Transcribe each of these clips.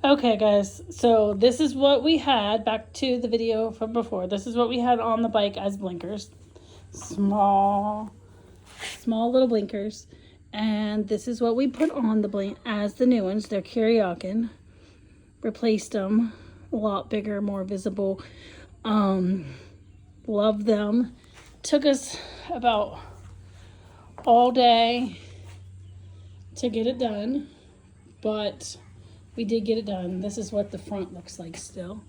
Okay, guys, so this is what we had, back to the video from before. This is what we had on the bike as blinkers. Small little blinkers. And this is what we put on the blink as the new ones. They're Karaoke. Replaced them. A lot bigger, more visible. Love them. Took us about all day to get it done, but we did get it done. This is what the front looks like still.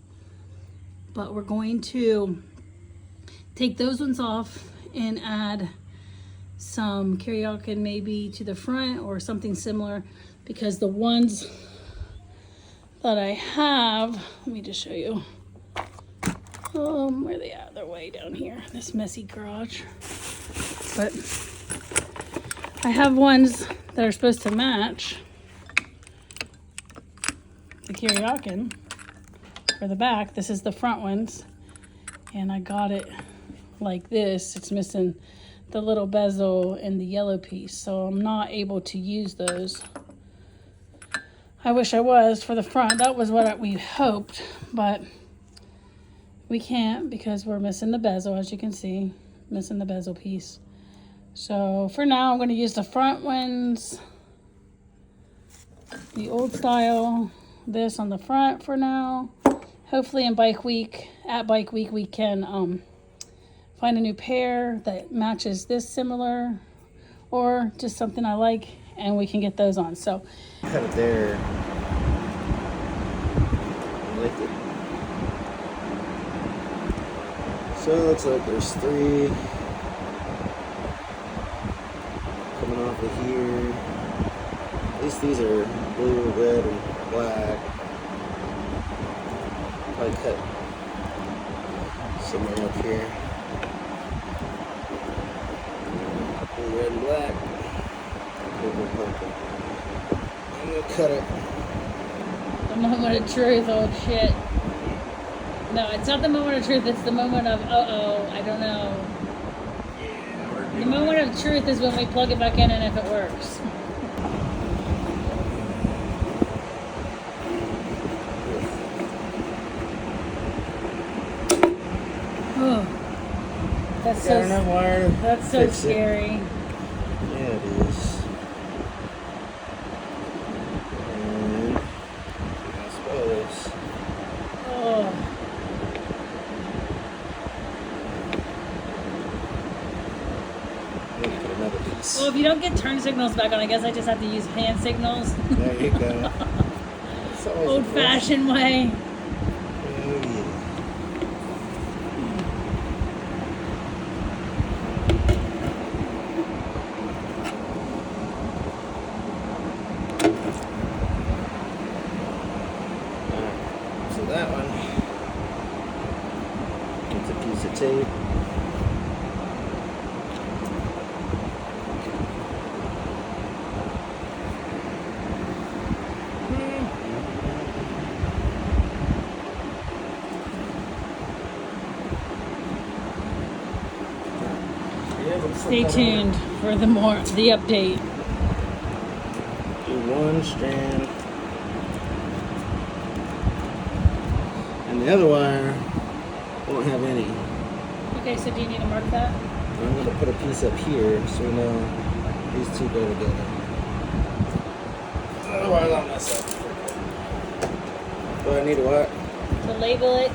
But we're going to take those ones off and add some Karaoke maybe to the front or something similar, because the ones that I have, let me just show you. Where they at? They're way down here, this messy garage. But I have ones that are supposed to match the Karaoke for the back. This is the front ones, and I got it like this. It's missing the little bezel and the yellow piece, so I'm not able to use those. I wish I was for the front. That was what we hoped, but we can't because we're missing the bezel, as you can see, missing the bezel piece. So for now, I'm going to use the front ones, the old style, this on the front for now. Hopefully at Bike Week we can find a new pair that matches this similar, or just something I like, and we can get those on. So cut it there. Lift it. So it looks like there's 3 coming off of here. At least these are blue, red, and black. Probably cut somewhere up here. Blue, red, and black. I'm gonna cut it. the moment of truth, oh shit. No, it's not the moment of truth, it's the moment of uh-oh, I don't know. The moment of truth is when we plug it back in and if it works. Oh, that's Got enough wire. That's so scary. Yeah, it is. And I suppose. Oh. Maybe put another piece. Well, if you don't get turn signals back on, I guess I just have to use hand signals. There you go. Old-fashioned way. Oh, yeah. So that one gets a piece of tape. Stay tuned for the update. Do one strand. And the other wire won't have any. Okay, so do you need to mark that? I'm going to put a piece up here so we know these two go together. Otherwise I'll mess up. Do I need a what? To label it.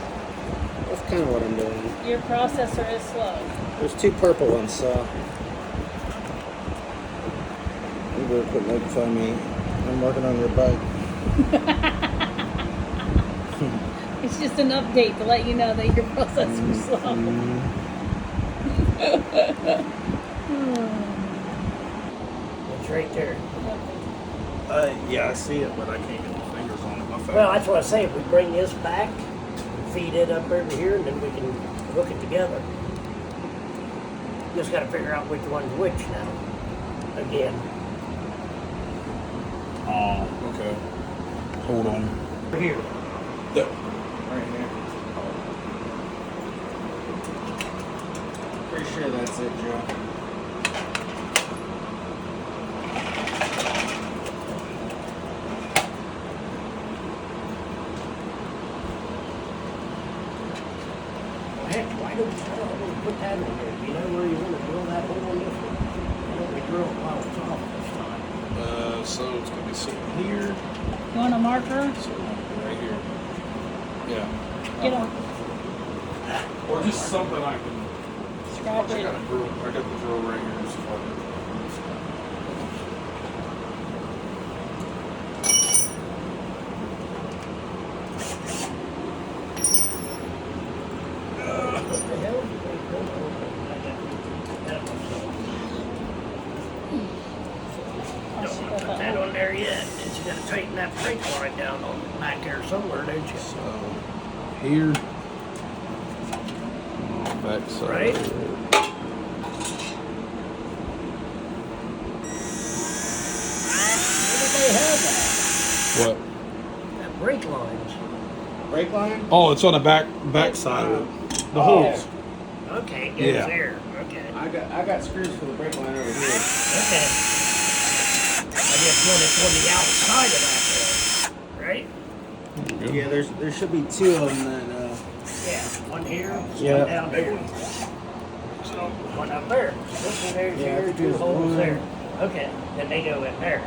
That's kind of what I'm doing. Your processor is slow. There's 2 purple ones, so you better quit making fun of me. I'm working on your bike. It's just an update to let you know that your processor is slow. It's right there. Yeah, I see it, but I can't get my fingers on it. My phone. Well, that's what I say. If we bring this back, feed it up over here, and then we can hook it together. Just got to figure out which one's which now. Again. Oh, okay. Hold on. Over here. Yep. Right here. Pretty sure that's it, Joe. Heck, why don't we put that in there? You know where you want to drill that hole in this one? Why don't we drill it while it's off this time? So it's gonna be sitting here. You want a marker? So right here. Yeah. Get on. Or just something I can. Scratch I it. got a drill. I got the drill right here. So What the hell? Don't want to put that on there yet. Because you got to tighten that brake line down on the back there somewhere, don't you? So here. Back side. Right. Where did they have that? What? That brake lines. Brake line? Oh, it's on the back side of it. The holes. Okay, it goes Yeah. there. Okay. I got screws for the brake line over here. Okay. I just want it on the outside of that there. Right? Yeah, there should be two of them that Yeah. One here, Yeah. one down there. So one up there. This one there's Yeah, here, I think two there's holes one. there. Okay. Then they go in there.